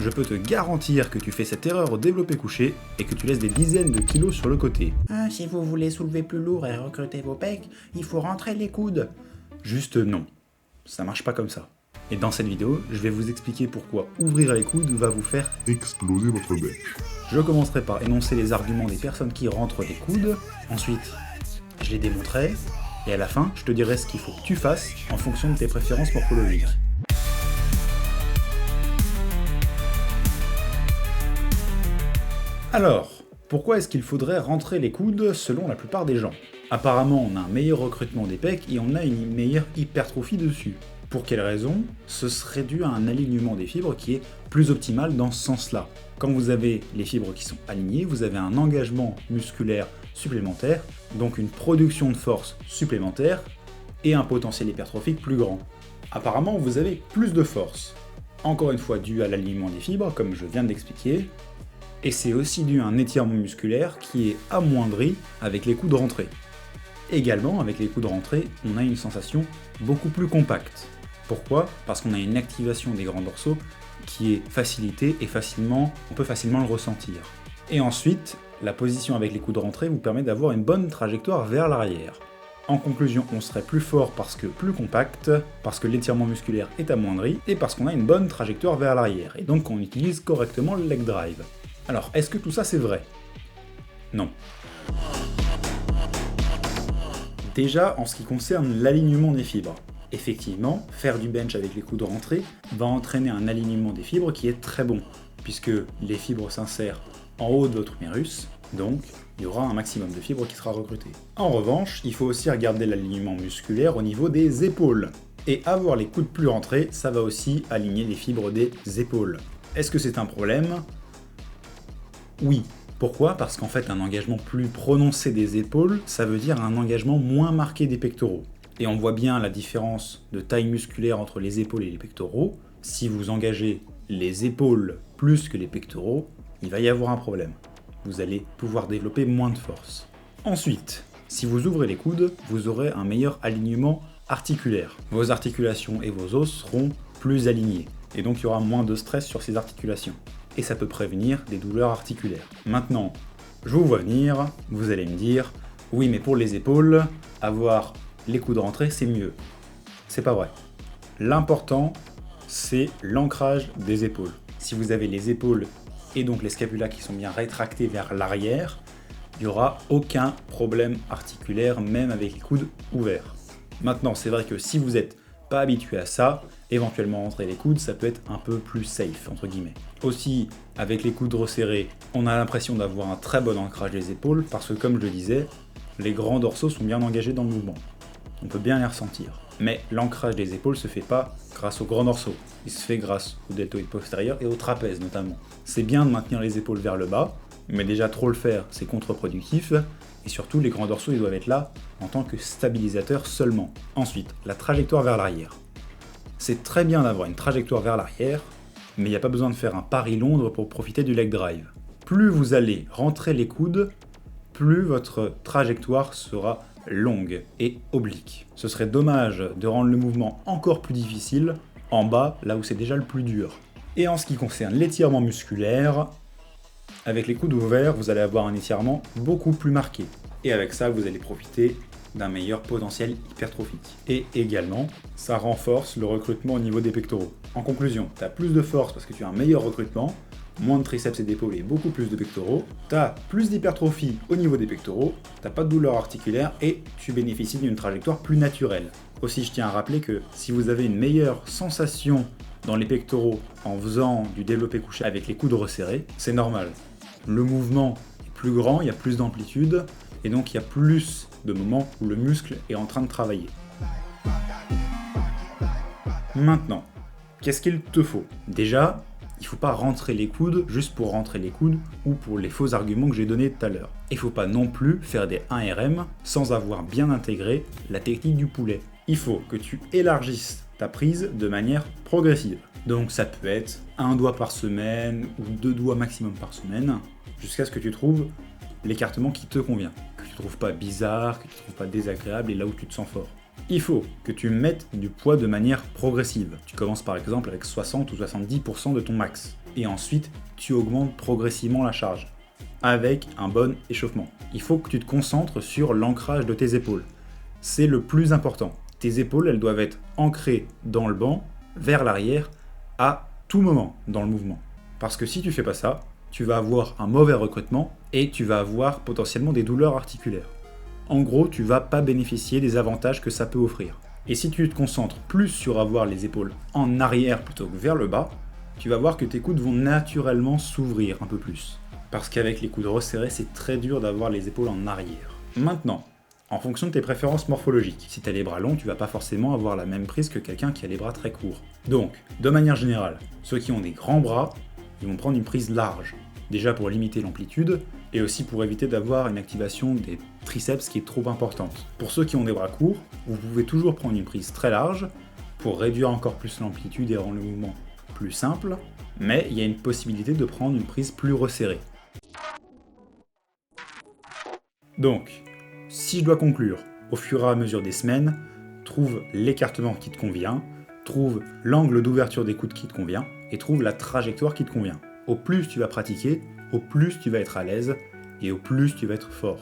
je peux te garantir que tu fais cette erreur au développé couché et que tu laisses des dizaines de kilos sur le côté. Ah, si vous voulez soulever plus lourd et recruter vos pecs, il faut rentrer les coudes. Juste non, ça marche pas comme ça. Et dans cette vidéo, je vais vous expliquer pourquoi ouvrir les coudes va vous faire exploser votre bench. Je commencerai par énoncer les arguments des personnes qui rentrent les coudes, ensuite je les démontrerai, et à la fin, je te dirai ce qu'il faut que tu fasses en fonction de tes préférences morphologiques. Alors, pourquoi est-ce qu'il faudrait rentrer les coudes selon la plupart des gens? Apparemment, on a un meilleur recrutement des pecs et on a une meilleure hypertrophie dessus. Pour quelle raison? Ce serait dû à un alignement des fibres qui est plus optimal dans ce sens-là. Quand vous avez les fibres qui sont alignées, vous avez un engagement musculaire supplémentaire, donc une production de force supplémentaire et un potentiel hypertrophique plus grand. Apparemment, vous avez plus de force. Encore une fois, dû à l'alignement des fibres, comme je viens de l'expliquer, et c'est aussi dû à un étirement musculaire qui est amoindri avec les coudes rentrés. Également, avec les coudes rentrés, on a une sensation beaucoup plus compacte. Pourquoi? Parce qu'on a une activation des grands dorsaux qui est facilitée et on peut facilement le ressentir. Et ensuite, la position avec les coudes rentrés vous permet d'avoir une bonne trajectoire vers l'arrière. En conclusion, on serait plus fort parce que plus compact, parce que l'étirement musculaire est amoindri, et parce qu'on a une bonne trajectoire vers l'arrière, et donc on utilise correctement le leg drive. Alors, est-ce que tout ça c'est vrai? Non. Déjà, en ce qui concerne l'alignement des fibres. Effectivement, faire du bench avec les coudes rentrés va entraîner un alignement des fibres qui est très bon, puisque les fibres s'insèrent en haut de votre humérus, donc il y aura un maximum de fibres qui sera recruté. En revanche, il faut aussi regarder l'alignement musculaire au niveau des épaules. Et avoir les coudes plus rentrés, ça va aussi aligner les fibres des épaules. Est-ce que c'est un problème? Oui. Pourquoi? Parce qu'en fait, un engagement plus prononcé des épaules, ça veut dire un engagement moins marqué des pectoraux. Et on voit bien la différence de taille musculaire entre les épaules et les pectoraux. Si vous engagez les épaules plus que les pectoraux, il va y avoir un problème. Vous allez pouvoir développer moins de force. Ensuite, si vous ouvrez les coudes, vous aurez un meilleur alignement articulaire. Vos articulations et vos os seront plus alignés. Et donc il y aura moins de stress sur ces articulations. Et ça peut prévenir des douleurs articulaires. Maintenant, je vous vois venir, vous allez me dire, oui mais pour les épaules, avoir les coudes rentrés c'est mieux. C'est pas vrai. L'important, c'est l'ancrage des épaules. Si vous avez les épaules et donc les scapulas qui sont bien rétractés vers l'arrière, il n'y aura aucun problème articulaire, même avec les coudes ouverts. Maintenant, c'est vrai que si vous n'êtes pas habitué à ça, éventuellement rentrer les coudes, ça peut être un peu plus safe, entre guillemets. Aussi, avec les coudes resserrés, on a l'impression d'avoir un très bon ancrage des épaules, parce que comme je le disais, les grands dorsaux sont bien engagés dans le mouvement. On peut bien les ressentir. Mais l'ancrage des épaules se fait pas grâce aux grands dorsaux. Il se fait grâce au deltoïde postérieur et au trapèze notamment. C'est bien de maintenir les épaules vers le bas, mais déjà trop le faire, c'est contre-productif. Et surtout, les grands dorsaux, ils doivent être là en tant que stabilisateur seulement. Ensuite, la trajectoire vers l'arrière. C'est très bien d'avoir une trajectoire vers l'arrière, mais il n'y a pas besoin de faire un Paris-Londres pour profiter du leg drive. Plus vous allez rentrer les coudes, plus votre trajectoire sera longue et oblique. Ce serait dommage de rendre le mouvement encore plus difficile en bas, là où c'est déjà le plus dur. Et en ce qui concerne l'étirement musculaire, avec les coudes ouverts, vous allez avoir un étirement beaucoup plus marqué. Et avec ça, vous allez profiter d'un meilleur potentiel hypertrophique. Et également, ça renforce le recrutement au niveau des pectoraux. En conclusion, tu as plus de force parce que tu as un meilleur recrutement, moins de triceps et d'épaules et beaucoup plus de pectoraux, tu as plus d'hypertrophie au niveau des pectoraux, tu n'as pas de douleur articulaire et tu bénéficies d'une trajectoire plus naturelle. Aussi, je tiens à rappeler que si vous avez une meilleure sensation dans les pectoraux en faisant du développé couché avec les coudes resserrés, c'est normal. Le mouvement est plus grand, il y a plus d'amplitude, et donc il y a plus de moments où le muscle est en train de travailler. Maintenant, qu'est-ce qu'il te faut? Déjà, il ne faut pas rentrer les coudes juste pour rentrer les coudes ou pour les faux arguments que j'ai donnés tout à l'heure. Il ne faut pas non plus faire des 1RM sans avoir bien intégré la technique du poulet. Il faut que tu élargisses ta prise de manière progressive. Donc ça peut être 1 doigt par semaine ou 2 doigts maximum par semaine, jusqu'à ce que tu trouves l'écartement qui te convient, que tu ne trouves pas bizarre, que tu ne trouves pas désagréable et là où tu te sens fort. Il faut que tu mettes du poids de manière progressive. Tu commences par exemple avec 60 ou 70% de ton max. et ensuite tu augmentes progressivement la charge, avec un bon échauffement. Il faut que tu te concentres sur l'ancrage de tes épaules. C'est le plus important. Tes épaules, elles doivent être ancrées dans le banc, vers l'arrière, à tout moment dans le mouvement. Parce que si tu fais pas ça, tu vas avoir un mauvais recrutement et tu vas avoir potentiellement des douleurs articulaires. En gros, tu vas pas bénéficier des avantages que ça peut offrir. Et si tu te concentres plus sur avoir les épaules en arrière plutôt que vers le bas, tu vas voir que tes coudes vont naturellement s'ouvrir un peu plus. Parce qu'avec les coudes resserrés, c'est très dur d'avoir les épaules en arrière. Maintenant, en fonction de tes préférences morphologiques, si tu as les bras longs, tu vas pas forcément avoir la même prise que quelqu'un qui a les bras très courts. Donc, de manière générale, ceux qui ont des grands bras, ils vont prendre une prise large. Déjà pour limiter l'amplitude, et aussi pour éviter d'avoir une activation des triceps qui est trop importante. Pour ceux qui ont des bras courts, vous pouvez toujours prendre une prise très large pour réduire encore plus l'amplitude et rendre le mouvement plus simple, mais il y a une possibilité de prendre une prise plus resserrée. Donc, si je dois conclure, au fur et à mesure des semaines, trouve l'écartement qui te convient, trouve l'angle d'ouverture des coudes qui te convient, et trouve la trajectoire qui te convient. Au plus tu vas pratiquer, au plus tu vas être à l'aise, et au plus tu vas être fort.